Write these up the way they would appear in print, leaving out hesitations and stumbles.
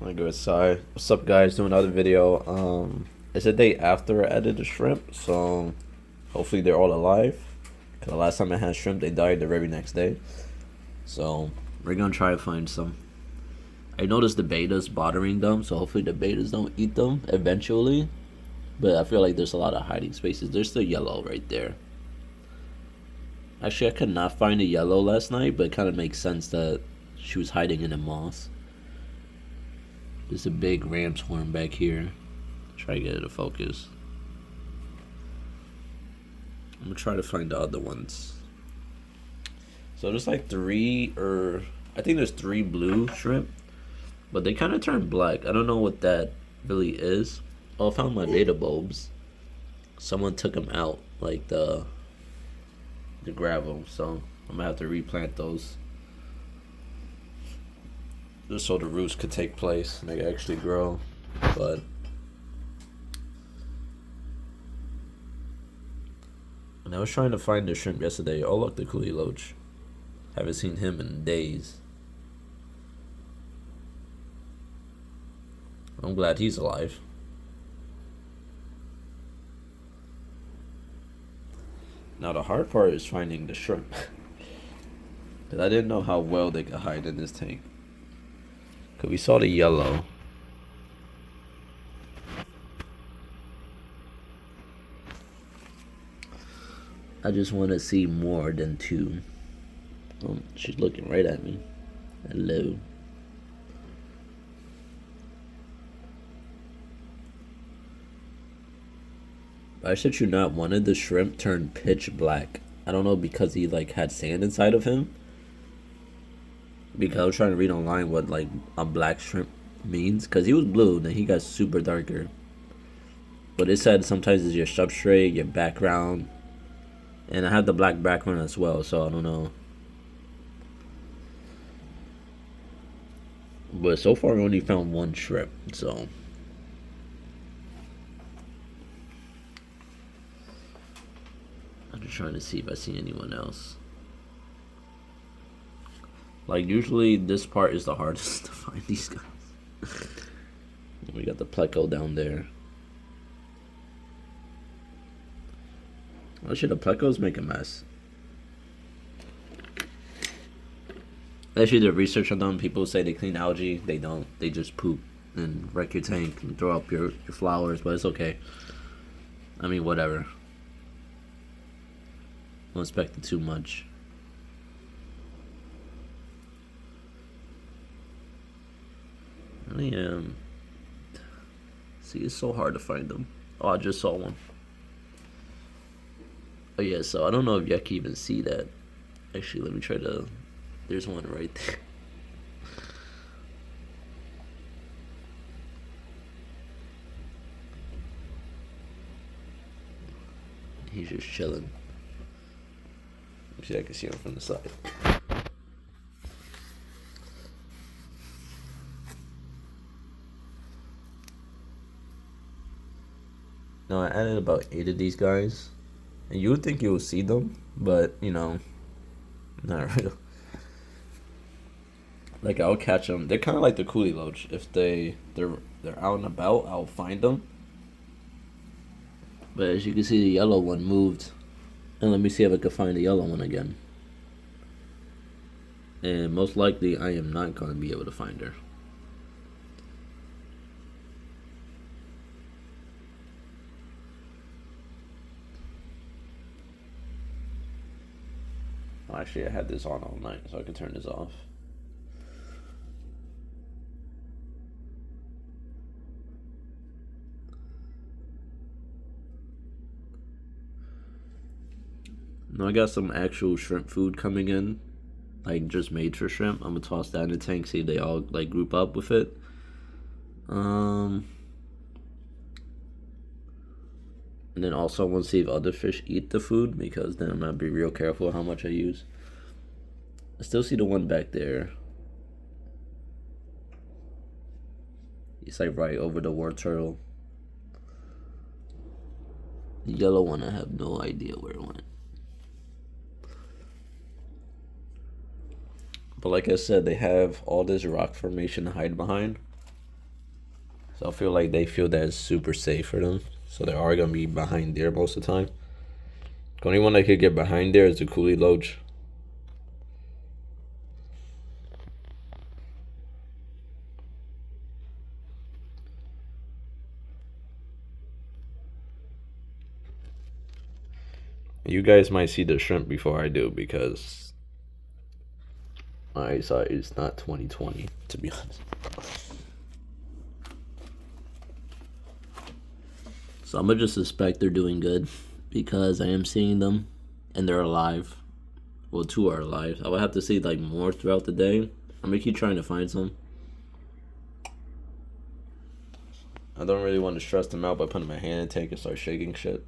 My good side. What's up, guys? Doing another video. It's a day after I added the shrimp, so hopefully they're all alive. Cause the last time I had shrimp, they died the very next day. So we're gonna try to find some. I noticed the betas bothering them, so hopefully the betas don't eat them eventually. But I feel like there's a lot of hiding spaces. There's the yellow right there. Actually, I could not find the yellow last night, but it kind of makes sense that she was hiding in the moss. There's a big ram's horn back here. Try to get it to focus. I'm gonna try to find the other ones. So there's like I think there's three blue shrimp, but they kind of turn black. I don't know what that really is. Oh, I found my beta bulbs. Someone took them out, like to grab them. So I'm gonna have to replant those, just so the roots could take place and they could actually grow. But and I was trying to find the shrimp yesterday. Oh look, the coolie loach. Haven't seen him in days. I'm glad he's alive. Now the hard part is finding the shrimp. Cause I didn't know how well they could hide in this tank. Cause we saw the yellow. I just want to see more than two. Oh, she's looking right at me. Hello. I shit you not, one of the shrimp turned pitch black. I don't know, because he like had sand inside of him. Because I was trying to read online what like a black shrimp means. Because he was blue, then he got super darker. But it said sometimes it's your substrate, your background. And I have the black background as well, so I don't know. But so far I only found one shrimp, so. I'm just trying to see if I see anyone else. Like usually this part is the hardest to find these guys. We got the pleco down there. Oh shit, the plecos make a mess. I actually did research on them. People say they clean algae. They don't. They just poop and wreck your tank and throw up your flowers, but it's okay. I mean, whatever. Don't expect it too much. Yeah. See, it's so hard to find them. Oh, I just saw one. Oh yeah, so I don't know if y'all can even see that. Actually, let me try to. There's one right there. He's just chilling. Let me see if I can see him from the side. No, I added about 8 of these guys. And you would think you would see them, but you know, not real. Like I'll catch them. They're kind of like the coolie loach. If they're out and about, I'll find them. But as you can see, the yellow one moved. And let me see if I can find the yellow one again. And most likely, I am not going to be able to find her. Oh, actually, I had this on all night, so I could turn this off. No, I got some actual shrimp food coming in, like just made for shrimp. I'm gonna toss that in the tank, see if they all like group up with it. And then also I want to see if other fish eat the food, because then I'm gonna be real careful how much I use. I still see the one back there. It's like right over the war turtle. The yellow one, I have no idea where it went. But like I said, they have all this rock formation to hide behind. So I feel like they feel that it's super safe for them. So they are gonna be behind there most of the time. The only one that could get behind there is the coolie loach. You guys might see the shrimp before I do because my eyesight is not 2020, to be honest. So I'm gonna just suspect they're doing good because I am seeing them and they're alive. Well, two are alive. I would have to see like more throughout the day. I'm gonna keep trying to find some. I don't really want to stress them out by putting my hand in the tank and start shaking shit.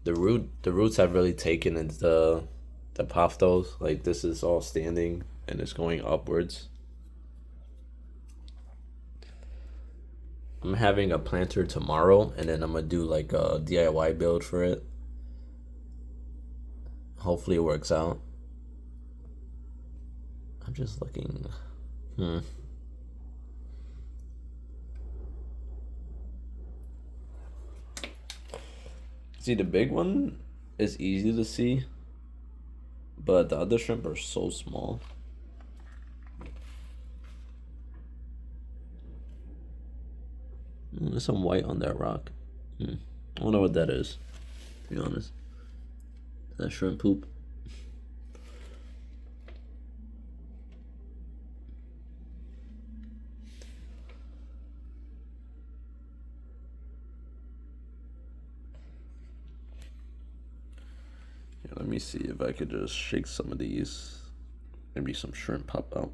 The roots have really taken into the paphos. Like this is all standing and it's going upwards. I'm having a planter tomorrow and then I'm gonna do like a DIY build for it. Hopefully it works out. I'm just looking. See, the big one is easy to see, but the other shrimp are so small. There's some white on that rock. I don't know what that is, to be honest. Is that shrimp poop? Yeah, let me see if I could just shake some of these. Maybe some shrimp pop out.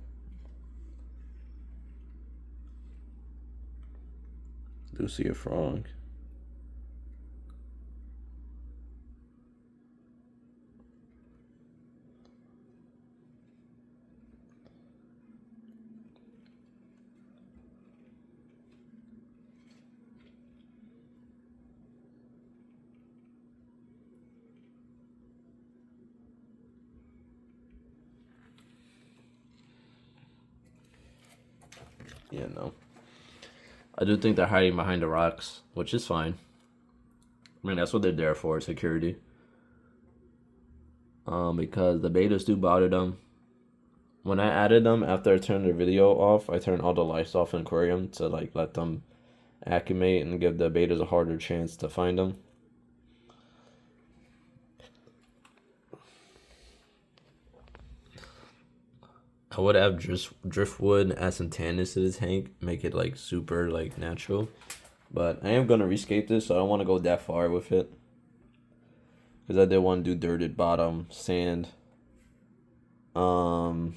Do see a frog. Yeah, no. I do think they're hiding behind the rocks, which is fine. I mean, that's what they're there for, security. Because the betas do bother them. When I added them, after I turned the video off, I turned all the lights off in aquarium to like let them acclimate and give the betas a harder chance to find them. I would add driftwood, add some tannins to the tank, make it like super like natural. But I am gonna rescape this, so I don't want to go that far with it. Because I did want to do dirted bottom, sand. Probably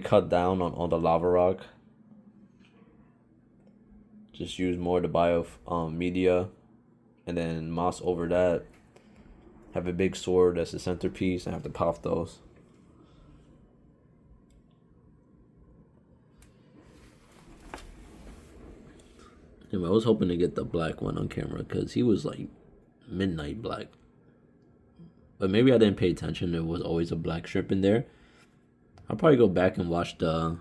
cut down on all the lava rock. Just use more of the bio media, and then moss over that. Have a big sword that's the centerpiece, and have to pop those. I was hoping to get the black one on camera because he was like midnight black. But maybe I didn't pay attention. There was always a black shrimp in there. I'll probably go back and watch the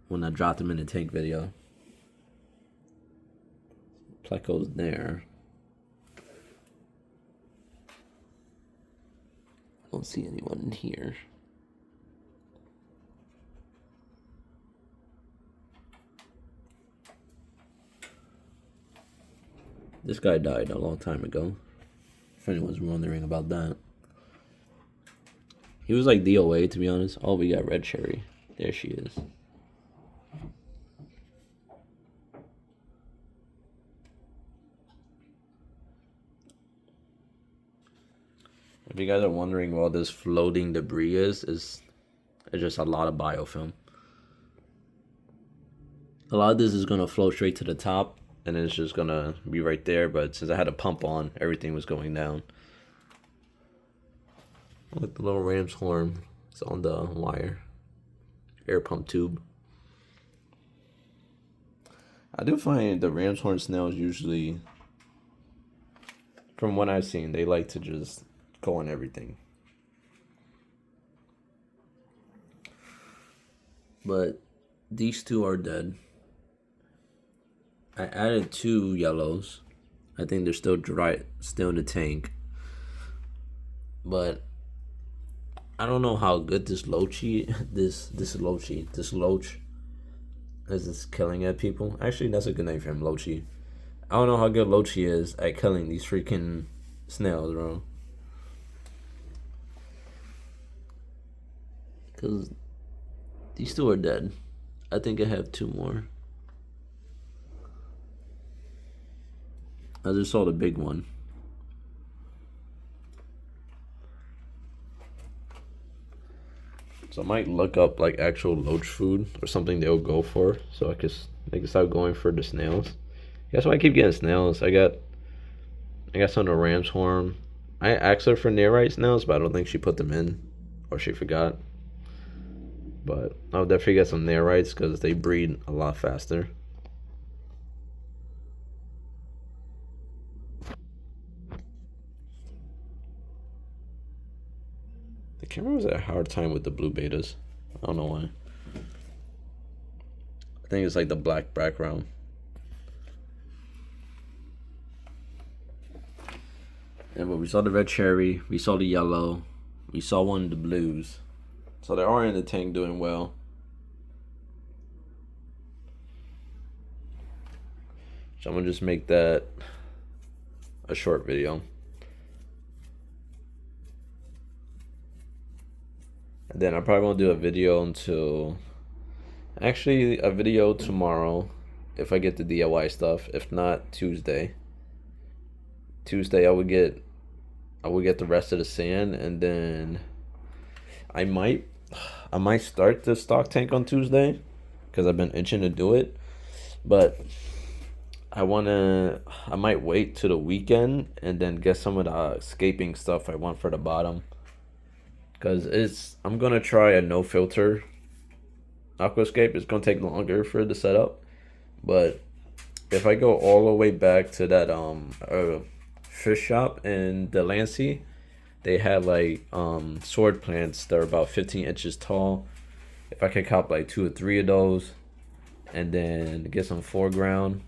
when I dropped him in the tank video. Pleco's there. I don't see anyone in here. This guy died a long time ago. If anyone's wondering about that. He was like DOA, to be honest. Oh, we got Red Cherry. There she is. If you guys are wondering what this floating debris is, it's just a lot of biofilm. A lot of this is going to float straight to the top, and it's just going to be right there. But since I had a pump on, everything was going down. Look, the little ram's horn. It's on the wire. Air pump tube. I do find the ram's horn snails usually, from what I've seen, they like to just go on everything. But these two are dead. I added 2 yellows. I think they're still dry, still in the tank. But I don't know how good this loach is killing at people. Actually, that's a good name for him, Lochi. I don't know how good Lochi is at killing these freaking snails, bro. Because these 2 are dead. I think I have 2 more. I just saw the big one. So I might look up like actual loach food or something they'll go for, so they can start going for the snails. That's why I keep getting snails. I got some of the ram's horn. I asked her for nearite snails, but I don't think she put them in, or she forgot. But I'll definitely get some nearites because they breed a lot faster. The camera was at a hard time with the blue betas. I don't know why. I think it's like the black background. Yeah, but we saw the red cherry, we saw the yellow, we saw one of the blues. So they are in the tank doing well. So I'm gonna just make that a short video. And then I'm probably gonna do a video actually a video tomorrow if I get the DIY stuff. If not, Tuesday. Tuesday I would get the rest of the sand, and then I might start the stock tank on Tuesday because I've been itching to do it. But I might wait to the weekend and then get some of the scaping stuff I want for the bottom. Because I'm going to try a no filter aquascape. It's going to take longer for the setup. But if I go all the way back to that fish shop in Delancey, they had like sword plants that are about 15 inches tall. If I could cop like 2 or 3 of those and then get some foreground,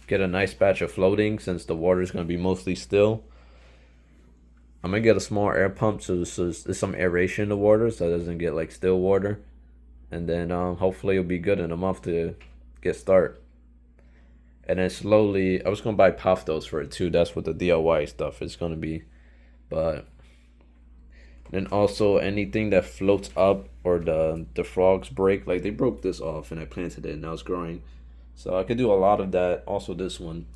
get a nice batch of floating since the water is going to be mostly still. I'm gonna get a small air pump so there's some aeration in the water so it doesn't get like still water, and then hopefully it'll be good in a month to get start. And then slowly, I was gonna buy paftos for it too. That's what the DIY stuff is gonna be. But then also anything that floats up or the frogs break, like they broke this off and I planted it and now it's growing. So I could do a lot of that. Also this one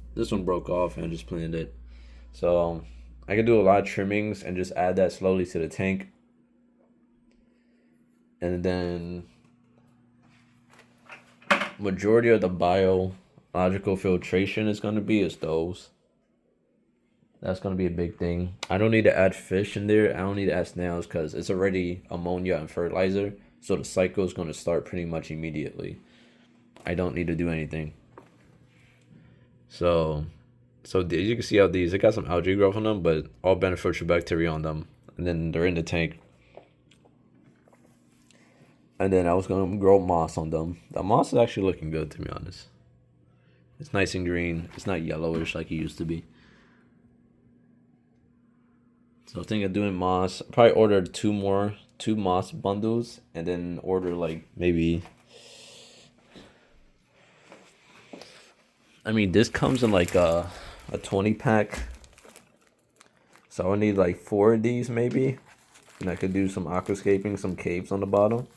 broke off and I just planted it. So I could do a lot of trimmings and just add that slowly to the tank. And then majority of the biological filtration is going to be is those. That's going to be a big thing. I don't need to add fish in there. I don't need to add snails because it's already ammonia and fertilizer. So the cycle is going to start pretty much immediately. I don't need to do anything. So as you can see how they got some algae growth on them, but all beneficial bacteria on them. And then they're in the tank. And then I was going to grow moss on them. The moss is actually looking good, to be honest. It's nice and green. It's not yellowish like it used to be. So I think of doing moss. Probably order two moss bundles, and then order like maybe. I mean, this comes in like a 20 pack. So I need like 4 of these maybe, and I could do some aquascaping, some caves on the bottom.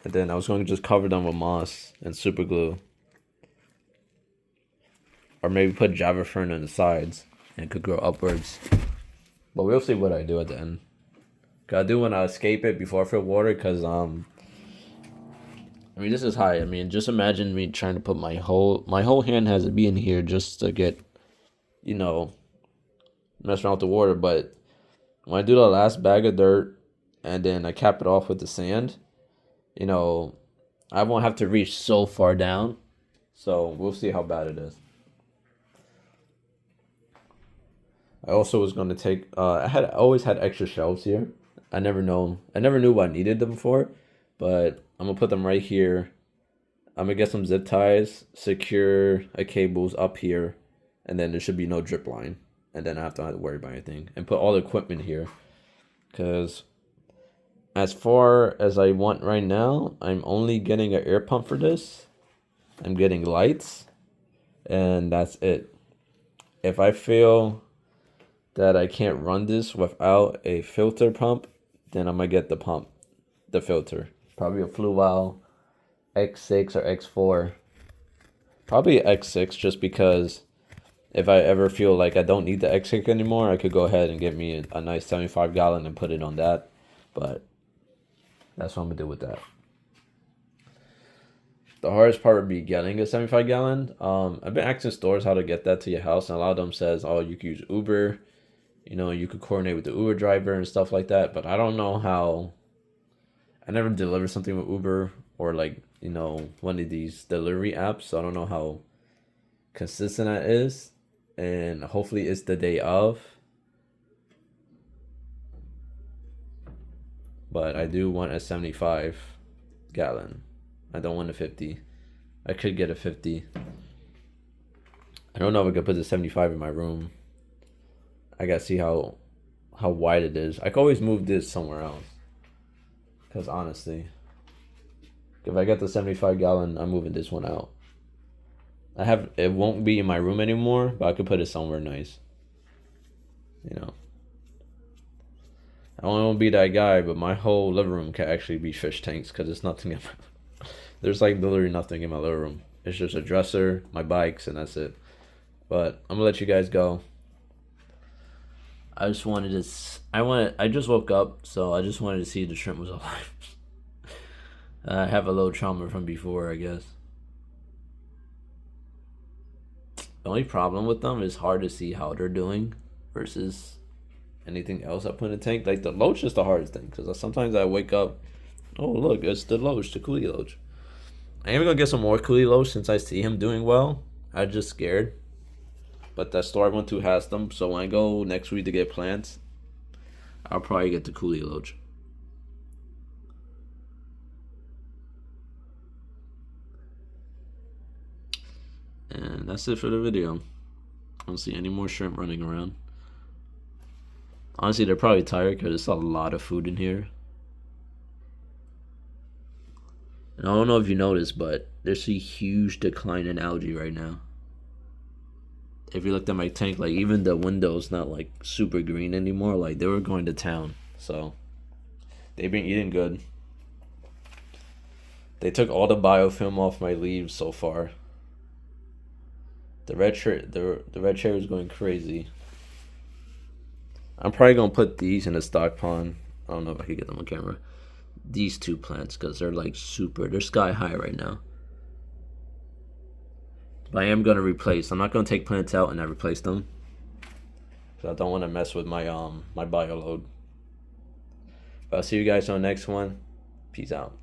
And then I was going to just cover them with moss and super glue. Or maybe put Java fern on the sides and it could grow upwards. But we'll see what I do at the end. Cause I do want to escape it before I fill water, cause I mean this is high. I mean just imagine me trying to put my whole hand has to be in here just to get, mess around with the water. But when I do the last bag of dirt and then I cap it off with the sand, I won't have to reach so far down. So we'll see how bad it is. I also was going to take, I always had extra shelves here. I never knew what I needed them for. but I'm gonna put them right here. I'm gonna get some zip ties, secure a cables up here, and then there should be no drip line. And then I don't have to worry about anything. And put all the equipment here. Because as far as I want right now, I'm only getting an air pump for this. I'm getting lights. And that's it. If I feel that I can't run this without a filter pump, then I'm gonna get the filter. Probably a Fluval X6 or X4. Probably X6 just because if I ever feel like I don't need the X6 anymore, I could go ahead and get me a nice 75 gallon and put it on that. But that's what I'm gonna do with that. The hardest part would be getting a 75 gallon. I've been asking stores how to get that to your house, and a lot of them says, oh, you can use Uber. You know, you could coordinate with the Uber driver and stuff like that. But I don't know how. I never delivered something with Uber or like, you know, one of these delivery apps. So I don't know how consistent that is. And hopefully it's the day of. But I do want a 75 gallon. I don't want a 50. I could get a 50. I don't know if I could put the 75 in my room. I gotta see how wide it is. I could always move this somewhere else. Because honestly, if I get the 75 gallon, I'm moving this one out. It won't be in my room anymore, but I could put it somewhere nice. You know. I don't want to be that guy, but my whole living room can actually be fish tanks because there's nothing in my, there's like literally nothing in my living room. It's just a dresser, my bikes, and that's it. But I'm gonna let you guys go. I just wanted to. I just woke up, so I just wanted to see if the shrimp was alive. I have a little trauma from before, I guess. The only problem with them is hard to see how they're doing versus anything else I put in the tank. Like the loach is the hardest thing because sometimes I wake up, oh look, it's the loach, the coolie loach. I am gonna get some more coolie loach since I see him doing well. I'm just scared. But that store I went to has them, so when I go next week to get plants, I'll probably get the coolie loach. And that's it for the video. I don't see any more shrimp running around. Honestly, they're probably tired because there's a lot of food in here. And I don't know if you noticed, but there's a huge decline in algae right now. If you looked at my tank, like even the window's not like super green anymore. Like they were going to town, so they've been eating good. They took all the biofilm off my leaves so far. The red cherry is going crazy. I'm probably gonna put these in a stock pond. I don't know if I can get them on camera. These two plants because they're like they're sky high right now. But I am gonna replace. I'm not gonna take plants out and not replace them. So I don't want to mess with my my bio load. But I'll see you guys on the next one. Peace out.